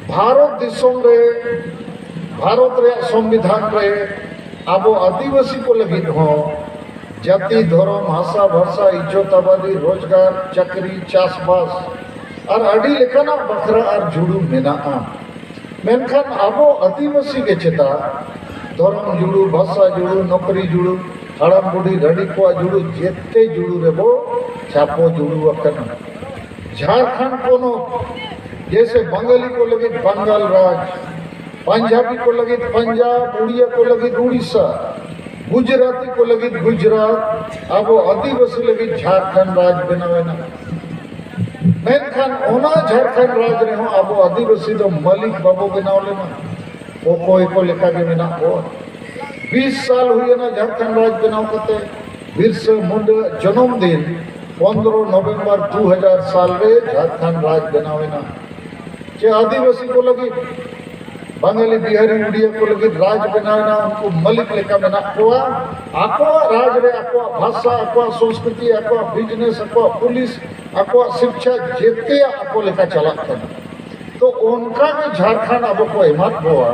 भारत दिसोम रे भारत रे संविधान रे आबो आदिवासी को लगी हो जाति धर्म भाषा भाषा इज्जत आबादी रोजगार चाकरी चाषबास और अड़ी लेखाना बखरा और जुड़ू मेना मेनखान आबो आदिवासी के चेता धर्म जुड़ू भाषा जुड़ू नौकरी जुड़ू हड़म बुढ़ी रड़ी को जुड़ू जेते जुड़ू रे वो छापो जुड़ू अकना झारखंड कोनो जैसे बंगाली को लगे बंगाल राज पंजाबी को लगे पंजाब उड़िया को लगे उड़ीसा गुजराती को लगे गुजरात अब आदिवासी लगे झारखंड राज बनावेना मेनखान ओना झारखंड राज रे हो अब आदिवासी दो मलिक बाबू बनाव लेना ओ कोई को लेखा के बिना ओ 20 साल हुए ना झारखंड राज बनाव करते बिरसा मुंडा जन्मदिन 15 नवंबर 2000 साल रे झारखंड राज बनावेना जे आदिवासी को लगी बंगाली बिहारी उड़िया को लगी राज बनाना उनको मलिक लेखा बना कोआ आको राज रे आको भाषा आको संस्कृति आको बिजनेस आको पुलिस आको शिक्षा जेते आको लेखा चला तो उनका भी झारखंड अब को हिम्मत हुआ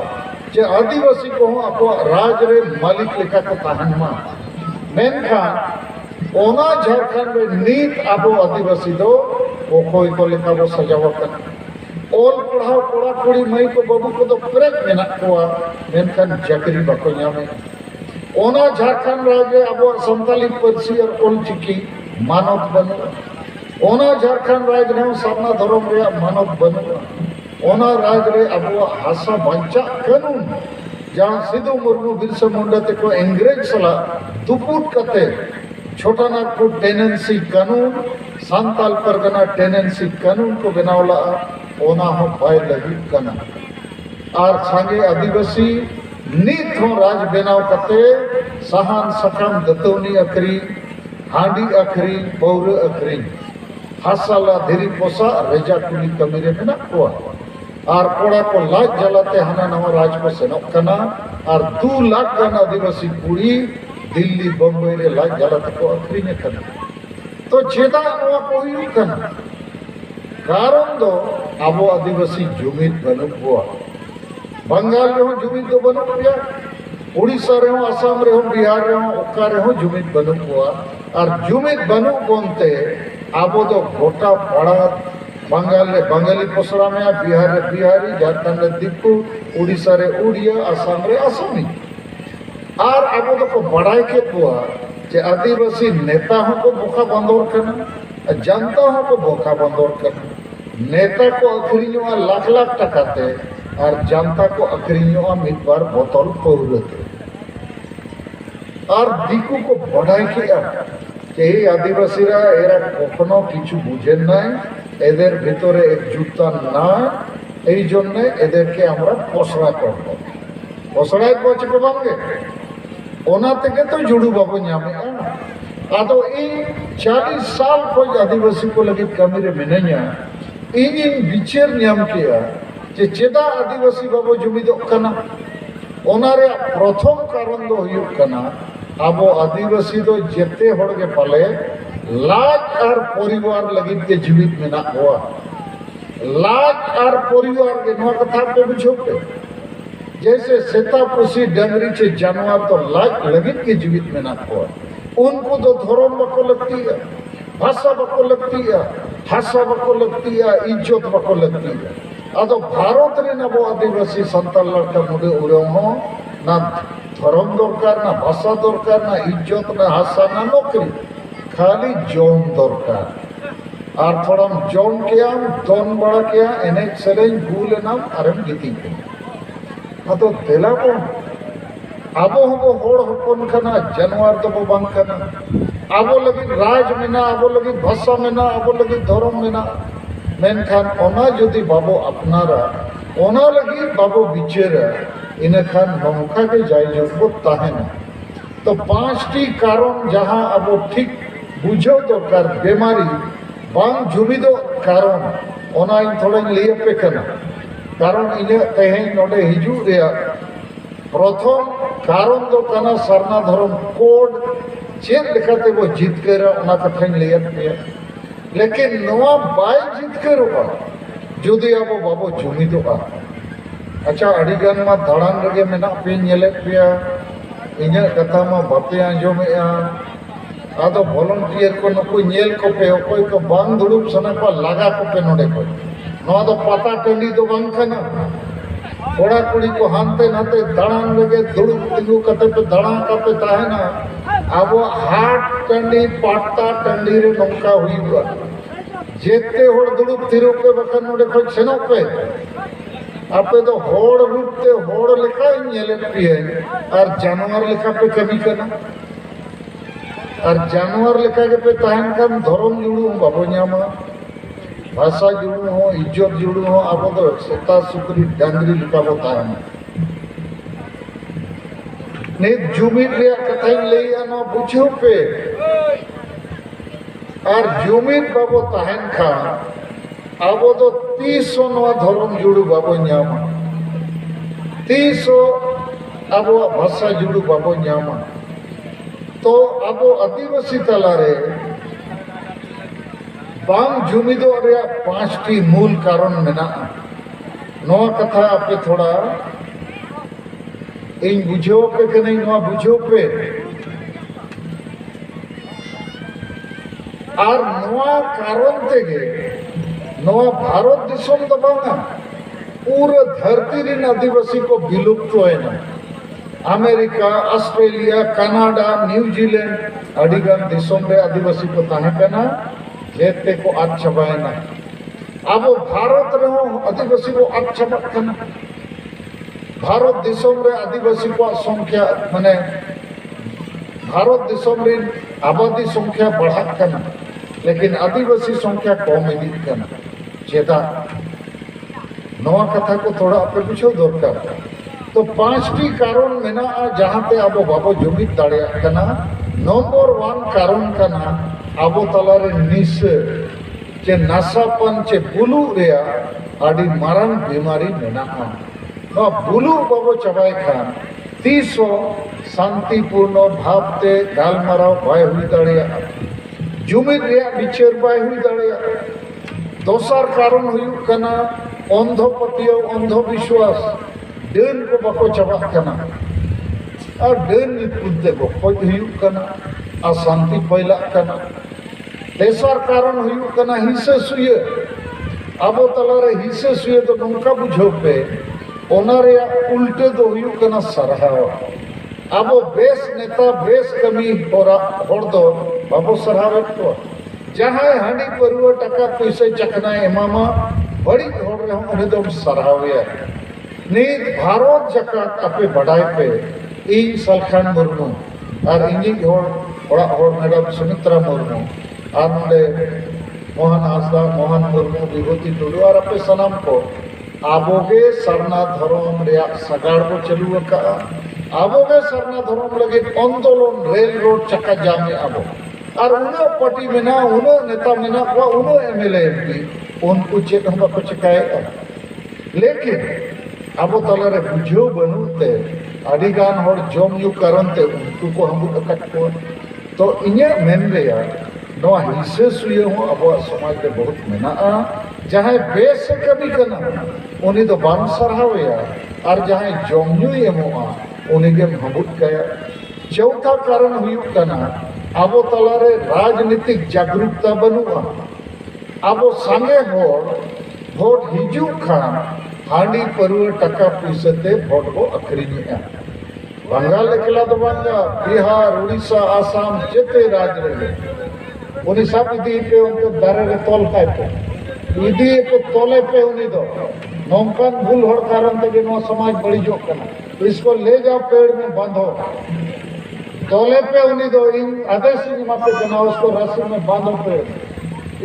जे आदिवासी को आको राज रे मलिक लेखा को ताहनमा मेनखान ओना झारखंड रे नीत अब आदिवासी दो वो कोई को लेखा वो सजावट ओल पढ़ाओ कोड़ा कुड़ी मई को बाबू को तो प्रेक मेना कोआ मेनखान चाकरी बाको ᱧᱟᱢে ओना झारखंड राज्य अब संताली परसी और ओल चिकी मानव बनो ओना झारखंड राज्य ने सामना धर्म रे मानव बनो ओना राज्य रे अब हासा बंचा कानून जहां सिद्धू मुर्मू बिरसा मुंडा ते को अंग्रेज सला दुपुट कते छोटा नागपुर टेनेंसी कानून सांताल परगना टेनेंसी कानून को बनावला ओना हो पाए लगी कना और सांगे आदिवासी नीत हो राज बनाव कते सहान सकाम दतौनी अखरी हांडी अखरी पौर अखरी हासाला धीरी पोसा रेजा कुली कमीरे में ना कोआ और कोड़ा को लाज जलाते हना नवा राज को सेनोक कना और 2 लाख गण आदिवासी कुड़ी दिल्ली बम्बई रे लाज जलाते को अखरी ने कना तो चेदा नवा कोई कना कारण दो अब आदिवासी जुमिद बनु हुआ बंगाल रे हो जुमिद दो बनु गया उड़ीसा रे हो असम रे हो बिहार रे हो ओका रे हो जुमिद बनु हुआ और जुमिद बनु बोलते अब तो गोटा पड़ा बंगाल रे बंगाली पोसरा में बिहार रे बिहारी झारखंड रे दिक्कू उड़ीसा रे उड़िया असम रे असमी और अब तो को बढ़ाई के हुआ जे आदिवासी नेता हो को बोका बंदोर करना जनता हो को बोका बंदोर करना नेता को अखरीनुआ लाख लाख टकाते और जनता को अखरीनुआ मितबार बोतल पौरते और दिकू को बढ़ाई किया कि आदिवासीरा एरा कखनो किछु बुझेन নাই এদের ভিতরে একজুটতা না এই জন্য এদেরকে আমরা পসড়া করব পসড়ায় পৌঁছে পাবগে ওনা থেকে তো জুড়ু বাবু ᱧᱟᱢে आदो इन 40 साल कोई आदिवासी को लगे कमीरे मिनया इन विचार ᱧᱟᱢ किया जे चेदा आदिवासी बाबू जुमिदो कना ओनारे प्रथम कारण दो हुयुक कना आबो आदिवासी दो जेते होड़गे पाले लाज और परिवार लगित के जीवित मेना हुआ लाज और परिवार के नवा कथा पे बुझोके जैसे सेता पुसी डंगरी से जानवर तो लाज लगित के जीवित मेना हुआ उनको तो धर्म बको लगती है भाषा बको लगती है भाषा बको लगती है इज्जत बको लगती है आदो भारत रे नबो आदिवासी संताल लड़का मुडे उड़ो हो ना धर्म दरकार ना भाषा दरकार ना इज्जत ना हासा ना नौकरी खाली जौन दरकार और थोड़ा जौन किया दोन बड़ा किया एने सेरेंज भूल नाम आरम गीती के आदो देला को आबो हबो होड़ हपन कना जानवर तो बांग कना आबो लगी राज मेना आबो लगी भाषा मेना आबो लगी धर्म मेना मेनखान ओना जदि बाबो अपनारा ओना लगी बाबो बिचेरा इनखान नौका के जाय जबो ताहेना तो 5टी कारण जहां आबो ठीक बुझो दरकार बेमारी बांग जुमिदो कारण ओना इन थोड़ा लिए पे कना कारण इने तेहें नोडे हिजू रे प्रथम कारण दो कना सरना धर्म कोड चेक लेखाते वो जीत कर ओना कथा लिया लेकिन नवा बाय जीत कर जदि अब बाबो जुमिदोगा अच्छा अड़ीगन मा दाड़ान रगे मेना पे नेले पिया इन्या कथा मा बाते आंजोमेआ आदो वॉलंटियर को नुकु नेल को पे कोई को बांग दुड़ुब सना को लगा को पे नोडे को नवा दो पता टंडी दो बांग खना कोड़ा कुड़ी को हानते नाते दाड़ान लगे दुड़ुब तिगु कते पे दाड़ा का पे ताहेना अब हाट टंडी पाटा टंडी रे नौका हुई हुआ जेते होड़ दुड़ुब तिरु पे बकन नोडे को छनो पे आपे तो होड़ रूपते होड़ लिखा ही नेले पिए और जानवर लिखा पे कभी करना और जानवर लिखा के पे ताहन कम धर्म जुड़ू बाबो न्यामा भाषा जुड़ू हो इज्जत जुड़ू हो अब तो सेता सुकरी डांगरी लिखा होता है ने जुमिन रे कथा ले आना बुझो पे और जुमिन बाबो ताहन खा अब तो 300 नवा धर्म जुड़ू बाबो न्यामा 300 अब भाषा जुड़ू बाबो न्यामा तो अब आदिवासी तलारे बांग जुमिदो रे 5टी मूल कारण मेना नवा कथा आपे थोड़ा इन बुझो पे के नहीं नवा बुझो पे और नवा कारण तेगे नवा भारत दिसम तो बांगा पूरा धरती रे आदिवासी को विलुप्त होए ना अमेरिका ऑस्ट्रेलिया कनाडा न्यूजीलैंड अड़ीगन दिसम रे आदिवासी को ताहेकना जेते को आद चबायना अब भारत रे आदिवासी को आद चबाकना भारत दिसम रे आदिवासी को संख्या माने भारत दिसम रे आबादी संख्या बढ़ाकना लेकिन आदिवासी संख्या कम इदिकना चेदा नवा कथा को थोड़ा आपे बुझो दरकार तो 5टी कारण मेना जहाँ ते अब बाबो जुमिद दाड़िया कना नंबर 1 कारण कना अब तलारे निस चे नसापन चे बुलू रेया आदि मारंग बीमारी मेना ना बुलू बाबो चबाई खान 300 शांतिपूर्ण भावते गालमाराव बाय हुई दाड़िया जुमिद रेया विचार बाय हुई दाड़िया दोसर कारण हुई कना अंधपतियो अंधविश्वास डेन को बाको चबा कना और डेन निपुते को खोज हुई कना अशांति फैला कना तेसर कारण हुई कना हिस्से सुये अब तलारे हिस्से सुये तो नौका बुझो पे ओनारे उल्टे दो हुई कना सरहाव अब बेस नेता बेस कमी होरा होड़ दो बाबो सरहाव तो जहाँ हांडी परुआ टका पैसे चकना एमामा बड़ी होड़ रहे हो उन्हें तो सरहाव नीत भारत जकात अपे बढ़ाई पे इन सलखान मुर्मू और इंजी होड़ मैडम सुमित्रा मुर्मू और नोडे मोहन हांसदा मोहन मुर्मू विभूति टुडू और अपे सनम को आबोगे सरना धर्म रे सगाड़ को चलू का आबोगे सरना धर्म लगे आंदोलन रेल रोड चक्का जाम में आबो और उन्हों पार्टी में ना उन्हों नेता में ना वो उन्हों एमएलए एमपी उनको चेक हम को चकाएगा लेकिन अब तलारे बुझो बनूते अड़ीगान होड़ जम यू करनते उनको को हम अकट को तो इन्या मेन रेया नवा हिस्से सुये हो अब समाज के बहुत मेना जहाँ बेस से कभी करना उन्हें तो बाम सरहावेया और जहाँ जम यू एमोआ उन्हें के हबुट कया चौथा कारण हुई कना अब तलारे राजनीतिक जागरूकता बनुआ अब संगे होड़ वोट हिजू खान हांडी परुआ टका पैसे वोट को अखरीनिया बंगाल एकला तो बांगा बिहार उड़ीसा आसाम जेते राज रे उनी सब इदी पे उनको दारे रे तोल खाए पे इदी पे तोले पे उनी दो नौकन भूल होड़ कारण ते नो समाज बड़ी जो करना तो इसको ले जाओ पेड़ में बांधो तोले पे उनी दो इन आदेश माते बना उसको रस्सी में बांधो पेड़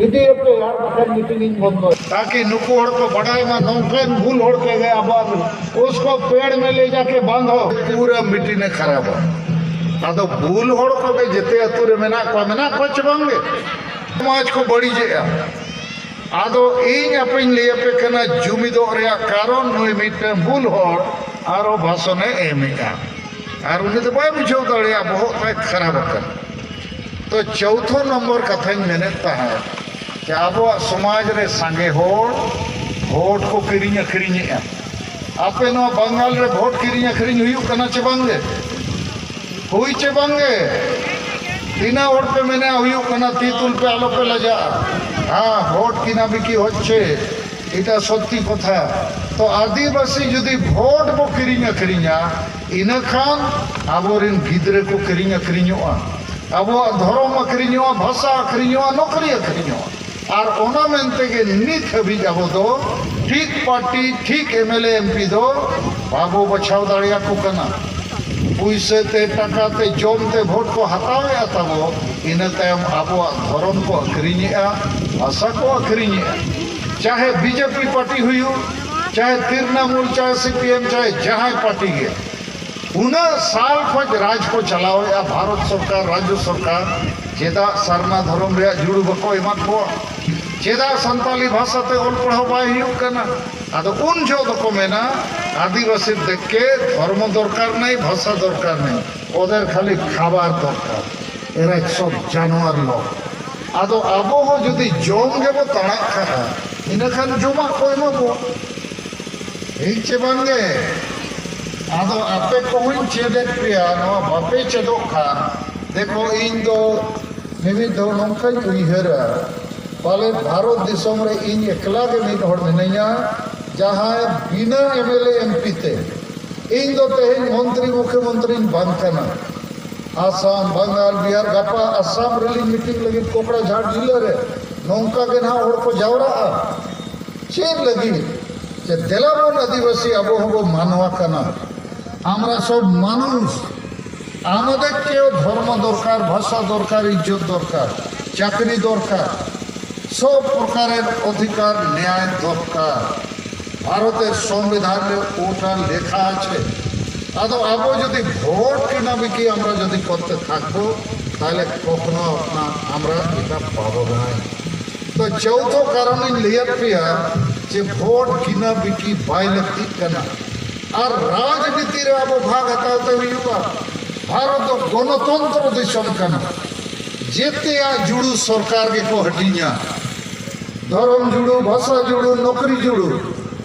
इदी पे यार बकन मीटिंग बंद ताकि नुको होड़ को बढ़ाए में नौकन भूल होड़ के गया बाद उसको पेड़ में ले जाके बांधो पूरा मिट्टी ने खराब हो आदो भूल होड़ को के जते अतुरे मेना को चबांगे समाज को बड़ी जे आदो इन अपन ले पे कना जुमिदो रे कारण नुई मिटे भूल होड़ आरो भाषण एमेगा और उन्हें तो बाय बुझो दड़िया बहुत खराब कर तो चौथो नंबर कथा मेनता है कि अब समाज रे संगे होड़ वोट को किरिंग अखरिंग आपे नो बंगाल रे वोट किरिंग अखरिंग हुई कना चे बांगे हुई चे बांगे तीना वोट पे मैंने हुई कना तीतुल पे आलो पे लजा हाँ वोट किना बिकी होच्छे इटा सत्य कथा तो आदिवासी जुदी वोट बो किरिंग अखरिंगा इना खान आबोरिन गिद्रे को किरिंग अखरिंगोआ आबो धर्म अखरिंगोआ भाषा अखरिंगोआ नौकरी अखरिंगोआ और ओना मेनते के नित हबी आबो दो ठीक पार्टी ठीक एमएलए एमपी दो बाबो बचाव दाड़िया को कना पुइसे ते टाका ते जोम ते वोट को हटावे आताबो इना तायम आबो धर्म को अखरिंगेआ भाषा को अखरिंगेआ चाहे बीजेपी पार्टी हुई हो चाहे तृणमूल चाहे सीपीएम चाहे जहां पार्टी के उना साल खज राज को चलाओ या भारत सरकार राज्य सरकार चेदा सरना धर्म रे जुड़ू बको एमा को चेदा संताली भाषा ते ओल पढ़ाओ बाय हुई कना आदो उन जो दको मेना आदिवासी देख के धर्म दरकार नहीं भाषा दरकार नहीं ओदेर खाली खाबार दरकार एरा सब जानवर लोग आदो आबो हो जदि जोम गेबो ताणा खा इनखान जमा को एमाबो चे बांगे आदो आपे कोइन चेदे पिया नो बापे चेदो खान देखो इन दो मिमी दो नोंखा उइहरा पाले भारत दिसम रे इन एकला के मिद हड़ मिनैया जहां बिना एमएलए एमपी ते इन दो तेहन मंत्री मुख्यमंत्री बांकना आसाम बंगाल बिहार गपा आसाम रेली मीटिंग लगी कोकड़ा झाड़ जिला रे नोंका के ना हड़ को जावरा चेन लगी যে দেলাবন আদিবাসী আবহব মানওয়া কানা আমরা সব মানুষ আমাদের কেউ ধর্ম দরকার ভাষা দরকার ইজ্জত দরকার চাকরি দরকার সব প্রকারের অধিকার ন্যায় দরকার ভারতের সংবিধানে ওটা লেখা আছে আদৌ আবো যদি ভোট কিনা বিকি আমরা যদি করতে থাকবো তাহলে কখনো আমরা এটা পাবো না तो चौथो कारण लिया पिया जे वोट किना बिकी बाय लगती कना और राजनीति रे अब भाग हटाते हुआ भारत तो गणतंत्र देशम कना जेते आ जुड़ू सरकार के को हटिया धर्म जुड़ू भाषा जुड़ू नौकरी जुड़ू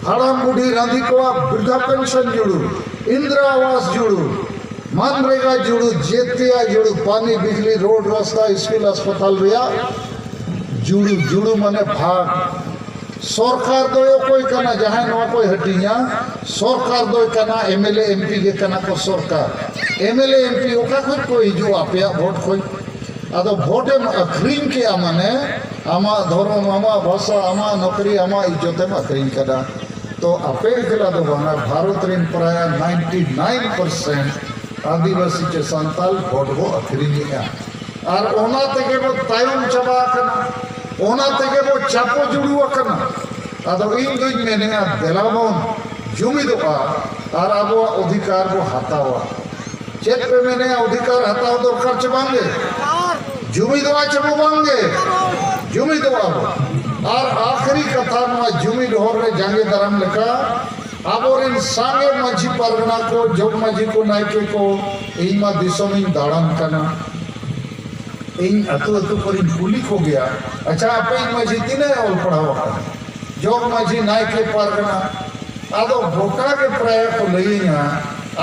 हड़ाम बूढ़ी रांधी को वृद्धा पेंशन जुड़ू इंदिरा आवास जुड़ू मनरेगा जुड़ू जेते आ जुड़ू पानी बिजली रोड रास्ता स्कूल अस्पताल रिया जुड़ू जुड़ू माने भाग सरकार दो कोई कना जहां नो कोई हटिया सरकार दो कना एमएलए एमपी के कना को सरकार एमएलए एमपी ओका कोई जो आपया वोट कोई आदो वोट एम अखरिंग के माने आमा धर्म आमा भाषा आमा नौकरी आमा इज्जत एम अखरिंग कदा तो आपे गला दो बना भारत रिन प्राय 99% आदिवासी के संताल वोट को अखरिंग और ओना तेगे वो तायम चबा कना ओना तेगे वो चापो जुड़ू कना आदो इन दुई मैंने देलाबोन जुमिदोआ और आबो अधिकार को हटावा चेत पे मैंने अधिकार हटाओ दरकार चबांगे जुमिदोआ चबो बांगे जुमिदोआ और आखिरी कथा मा जुमिद होर रे जांगे दरम लेका आबोरिन सांगे माझी परगना को जोग माझी को नायके को इमा दिसोमिन दाड़ान कना इन अतु अतु पर पुलिस हो गया अच्छा आपे माझी तीने ओल पढ़ावा जोग माझी नायके परगना आदो भोटा के प्राय को लईना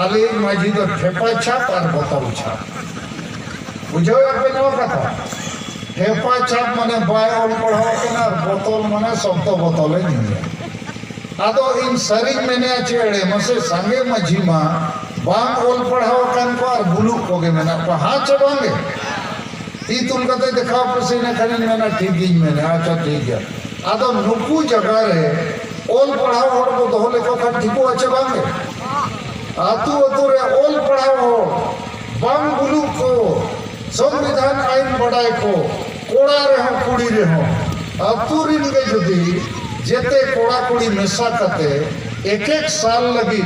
आले माझी तो ठेपा छाप और बोतल छाप बुझो आपे नो कथा ठेपा छाप माने बाय ओल पढ़ावा कना बोतल माने शब्द बोतल नहीं आदो इन सरी मैंने चेड़े मसे संगे माझी मा बांग ओल पढ़ावा कन को और बुलू कोगे मैंने कहा चबांगे ती तुम कहते दिखाओ पसीने खरीद मैंने ठीक ही मैंने अच्छा ठीक है आदो नुकू जगह रे ओल पढ़ाओ और वो दोहले को कर ठीको अच्छे बांगे आतु अतु रे ओल पढ़ाओ बांग बुलू को संविधान आइन बढ़ाए को कोड़ा रे हो कुड़ी रे हो आतु रिन के जुदी जेते कोड़ा कुड़ी मेसा कते एक साल लगी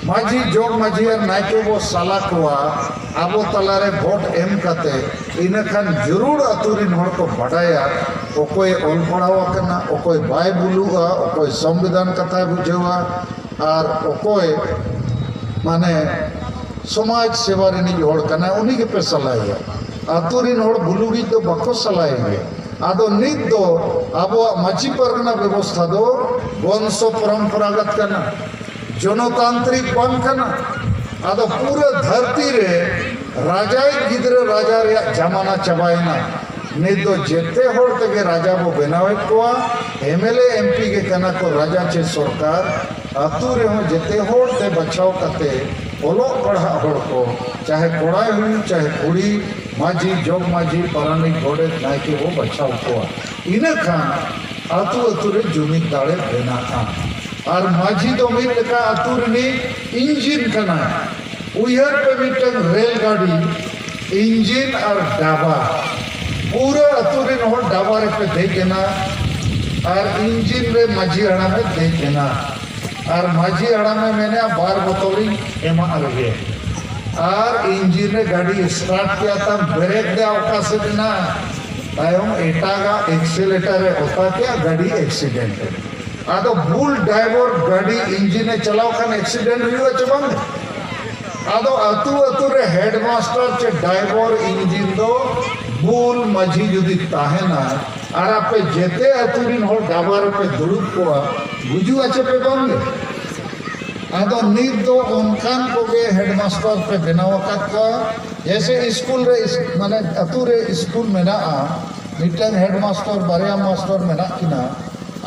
माझी जोग माझी और नायके वो साला कोआ आबो तलारे वोट एम कते इनखान जरूर अतुरिन हर को बढ़ाया ओकोय ओल पढ़ावा कना ओकोय बाय बुलुआ ओकोय संविधान कथा बुझेवा और ओकोय माने समाज सेवा रिनी हर कना उनी के पे सलाया अतुरिन हर बुलुगी तो बको सलाएंगे आदो नित दो आबो माझी परगना व्यवस्था दो वंश परंपरागत कना जनतांत्रिक बंग करना आदो पूरा धरती रे राजाई गिद्रे राजा रे जमाना चबायना नित दो जेते होड़ तके राजा बो बनावेत कोआ एमएलए एमपी के कना को राजा चे सरकार अतु रे हो जेते होड़ ते बचाव कते ओलो पढ़ा होड़ को चाहे कोड़ाई हुई चाहे कुड़ी माझी जोग माझी परानी घोड़े नायके वो बचाव कोआ इने खान अतु अतु रे जुमिक दाड़े बेना खान और माझी दो मिल का अतु रे इंजिन कना उयर पे मिटन रेलगाड़ी इंजिन और डाबा पूरा अतुरिन हो डाबा रे पे दे देना और इंजिन रे माझी अड़ा में दे देना और माझी अड़ा में मैंने बार बोतली एमा रहे और इंजिन रे गाड़ी स्टार्ट किया था ब्रेक दे अवकाश देना तायम एटागा एक्सीलेटर रे होता क्या गाड़ी एक्सीडेंट है आदो भूल ड्राइवर गाड़ी इंजिन ने चलाओ खान एक्सीडेंट हुआ चबंग आदो अतु अतु रे हेडमास्टर चे ड्राइवर इंजिन दो भूल माझी जुदी ताहेना और आपे जेते अतुरिन हो डाबर पे दुड़ुब कोआ बुझु आचे पे बंगे आदो नीत दो उनकान को गे हेडमास्टर पे बनाव का जैसे स्कूल रे माने अतु रे स्कूल में ना मिटन हेडमास्टर बारिया मास्टर में ना किना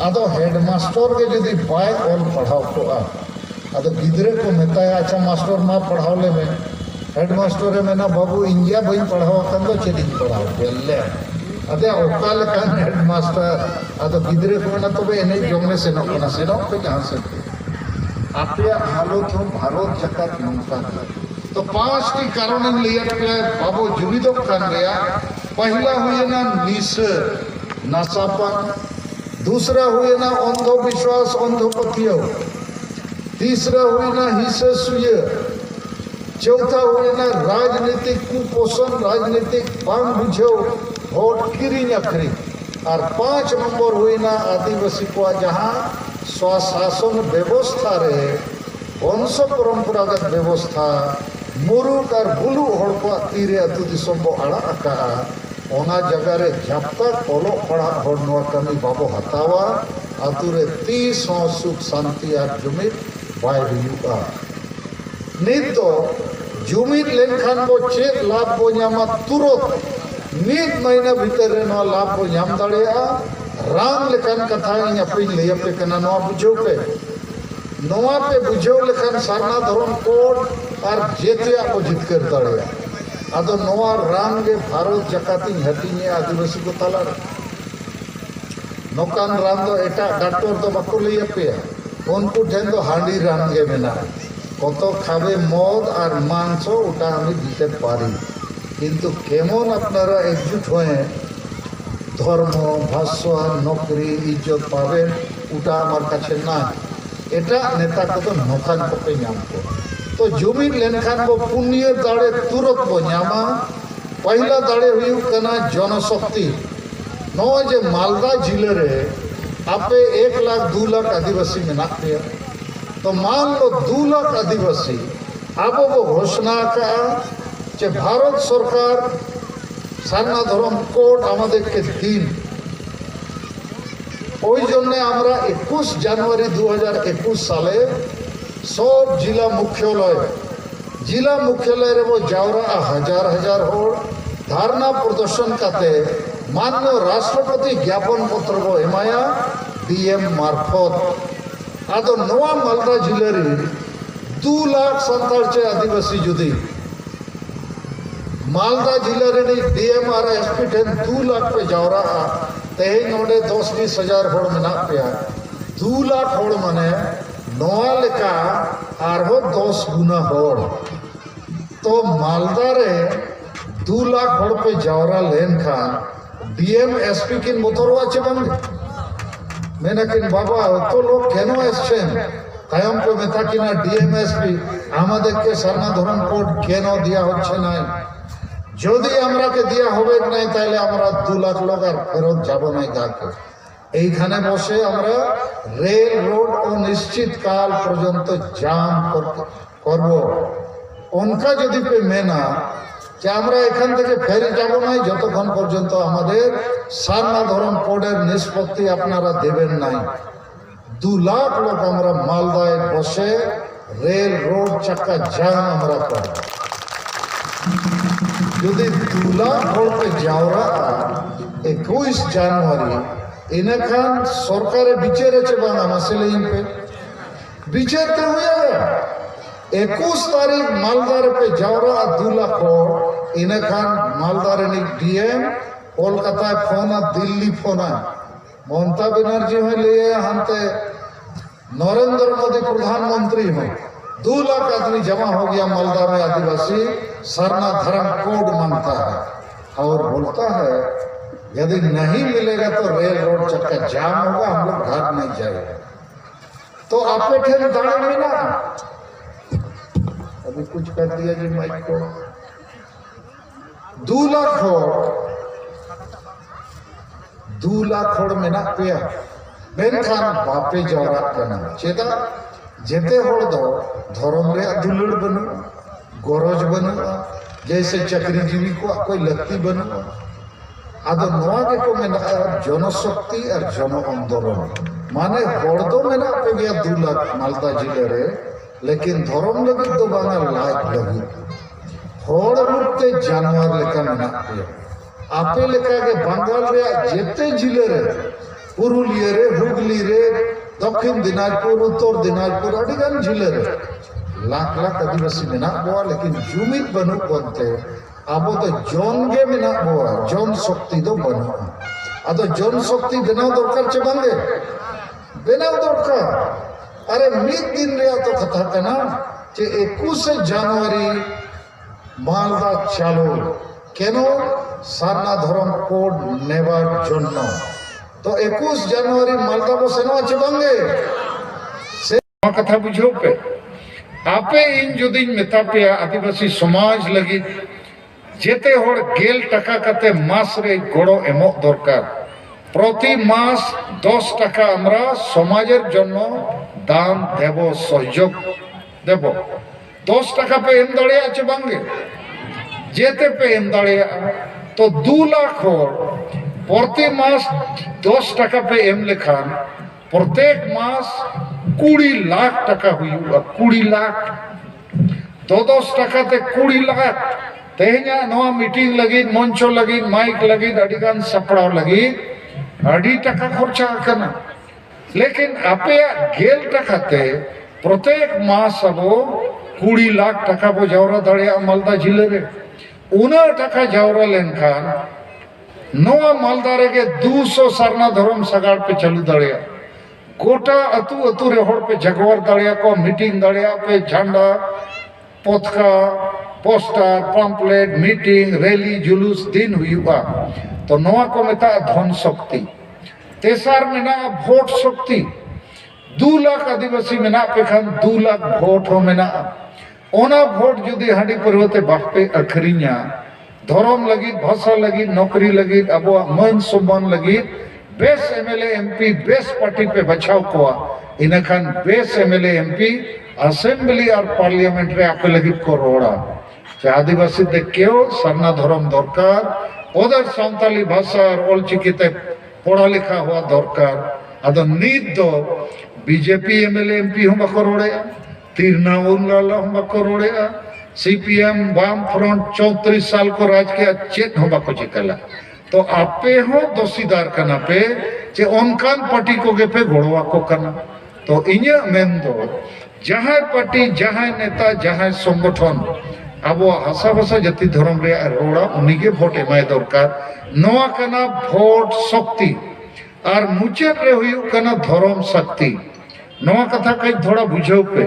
आदो हेडमास्टर के जुदी बाय ऑल पढ़ाओ कोआ आदो गिदरे को मेताया अच्छा मास्टर मा पढ़ावले में हेडमास्टर रे मेना बाबू इंडिया बई पढ़ाओ कंदो चेदी पढ़ाओ बेले अदे ओकाल कान हेडमास्टर आदो गिदरे को ना तो बे एने जमने से न से न पे जहां से आपे हालत हो भारत जगत नमका तो पांच की कारण लिया के बाबू जुबिदो कान गया पहला हुए ना निस नसापन दूसरा हुए ना अंधविश्वास अंधपतियो तीसरा हुए ना हिस्से सुये चौथा हुए ना राजनीतिक कुपोषण राजनीतिक बांग बुझो वोट किरिंग अखरी और 5 नंबर हुए ना आदिवासी को जहाँ स्वशासन व्यवस्था रे वंश परंपरागत व्यवस्था मुरुक और बुलू हड़ को तीरे अतु दिसम बो आड़ा अका ओना जगह रे जब तक ओलो पड़ा हड़ नवा कमी बाबो हतावा अतु रे 30 सुख शांति और जुमित बाय हुआ नित दो जुमित लेनखान बो चेक लाभ बो नामा तुरंत नित महीना भीतर रे नवा लाभ बो नाम दाड़ेया राम लेखान कथा इन अपनी ले पे कना नवा बुझो पे बुझो लेखान सारना धर्म कोड और जेते आपो जितकर दाड़ेया आदो नवा राम के भारत जकाती हटिने आदिवासी को ताला नौकान राम दो एटा डाक्टर दो बाको ले पे उनको ठेन दो हांडी राम के मेना कत खाबे मद और मांस ओटा हमें दीते पारी किंतु केमन अपनारा एकजुट हुए धर्म भाषा नौकरी इज्जत पावे ओटा आमार काछे ना एटा नेता को तो नौकान को पे नाम को तो जुमिन लेनखान को पुण्य दाड़े तुरंत बो नामा पहला दाड़े हुई कना जनशक्ति नवा जे मालदा जिले रे आपे 1 लाख 2 लाख आदिवासी मेना पे तो मान लो 2 लाख आदिवासी अब वो घोषणा का जे भारत सरकार सारना धर्म कोड आमादेर के दिन ওই জন্য আমরা 21 জানুয়ারি 2021 সালে সব জেলা মুখ্যালয় রে যাওরা হাজার হাজার হড় ধারণা প্রদর্শন কাতে मान्य राष्ट्रपति ज्ञापन पत्र को एमाया डीएम मार्फत आदो नवा मालदा जिले रे 2 लाख संताल चे आदिवासी जुदी मालदा जिले रे डीएम और एसपी ठेन 2 लाख पे जावरा तेहे नोडे 10-20 हजार होड़ मेना पे 2 लाख होड़ माने नवा लेका आरो 10 गुना होड़ तो मालदा रे 2 लाख होड़ पे जावरा लेन खान डीएम एसपी किन मोतरवा चे बंगे मैंने किन बाबा तो लोग केनो एसचेन तायम पे मेता किना डीएम एसपी आमादेर के सारना धर्म कोड केनो दिया होच्छे ना যদি আমরা কে দিয়া হবে নাই তাইলে আমরা 2 লাখ লোক আর ফেরত যাব না গাকে এইখানে বসে আমরা রেল রোড ও নিশ্চিত কাল পর্যন্ত জাম করব উনকা যদি পে মেনা যে আমরা এখান থেকে ফেরে যাব না যতক্ষণ পর্যন্ত আমাদের সারনা ধর্ম কোডের নিষ্পত্তি আপনারা দেবেন নাই 2 লাখ লোক আমরা মালদায় বসে রেল রোড চাকা জাম আমরা করি যদি 2 লাখ হল पे जावरा 21 জানুয়ারি इनखान सरकार विचार बांगा मसले पे विचार तो हुआ 21 तारीख मालदार पे जावरा 2 लाख हल इनखान मालदार DM Kolkata phone Delhi phone Mamata Banerjee हो लिए हमते नरेंद्र मोदी प्रधानमंत्री हो 2 लाख आदमी जमा हो गया मालदा में आदिवासी सरना धर्म कोड मानता है और बोलता है यदि नहीं मिलेगा तो रेल रोड चक्का जाम होगा हम लोग घर नहीं जाएगा तो आपने ठेल दाड़े मिला अभी कुछ कर दिया जी माइक को 2 लाख हो 2 लाख होड़ में ना पिया बेनखान बापे जवरा करना चेता जेते होड़ दो धर्म रे दुलड़ बनु गरज बनु जैसे चक्री जीवी को कोई लगती बनु आदो नवा के को में जनशक्ति और जन आंदोलन माने होड़ दो में ना पे गया 2 लाख मालदा जिले रे लेकिन धर्म लगी तो बांगा लायक लगी होड़ रूपते जानवर लेकर में ना पिया आपे लेकर के बंगाल रे जेते जिले रे पुरुलिया रे हुगली रे दक्षिण दिनाजपुर उत्तर दिनाजपुर अडिगान जिले रे लाख लाख आदिवासी में ना बोआ लेकिन जुमित बनु बनते अब तो जन के में ना बोआ जन शक्ति तो बनु अतो जन शक्ति बनाओ दरकार चे बांगे बनाओ दरकार अरे मित दिन रे तो कथा कना चे 21 जनवरी मालदा चालू केनो सारना धर्म कोड नेवार जन्म तो 21 जनवरी मालदा को सेना चे बांगे से कथा बुझो पे आपे इन जुदी मेता पे आदिवासी समाज लगी जेते होड़ 1 টাকা कते मास रे गड़ो एमो दरकार प्रति मास 10 টাকা আমরা সমাজের জন্য দান দেব সহযোগ দেব 10 টাকা पे एम दड़े আছে बांगे जेते पे एम दड़े तो 2 लाख होड़ प्रति मास 10 টাকা पे एम लेखान प्रत्येक मास 20 लाख টাকা हुआ 20 लाख 10 টাকা ते 20 लाख तेहना नवा मीटिंग लगी मंचो लगी माइक लगी अडिगान सपड़ाव लगी अड़ी टका खर्चा करना लेकिन आपे 1 টাকা ते प्रत्येक मास अब 20 लाख টাকা बो जावरा दड़िया मालदा जिले रे 19 টাকা जावरा लेनखान नवा मालदा रे के 200 सरना धर्म सगाड़ पे चलू दड़िया गोटा अतु अतु रे होड़ पे जगवर दड़िया को मीटिंग दड़िया पे झंडा पथका पोस्टर पम्पलेट मीटिंग रैली जुलूस दिन हुआ तो नवा को मेता धन शक्ति तेसार में ना वोट शक्ति 2 लाख आदिवासी में ना पे खान 2 लाख वोट हो में ना ओना वोट जुदी हांडी परवते बापे अखरिया धर्म लगी भाषा लगी नौकरी लगी अब मन सम्मान लगी base MLA MP base party पे बचाव को इनखान बेस एमएलए एमपी असेंबली और पार्लियामेंट रे आपे लगी को रोड़ा आदिवासी देखो सरना धर्म दरकार ओदर सांताली भाषा और ओलचिकीते पढ़ा लिखा हुआ दरकार अदो नीत दो बीजेपी एमएलए एमपी हम बकरोड़े तीरनाउल्ला हम बकरोड़े सीपीएम वाम फ्रंट 34 साल को राज के चेत हम बको चिकला तो आपे हो दोषीदार करना पे जे उनकान पार्टी को गे पे घोड़वा को करना तो इन्या मेन दो जहां पार्टी जहां नेता जहां संगठन अब हासा भाषा जाति धर्म रे रोड़ा उन्हीं भोट एमाय दरकार नवा कना भोट शक्ति और मुचाद रे हुयु कना धर्म शक्ति नवा कथा कई थोड़ा बुझाव पे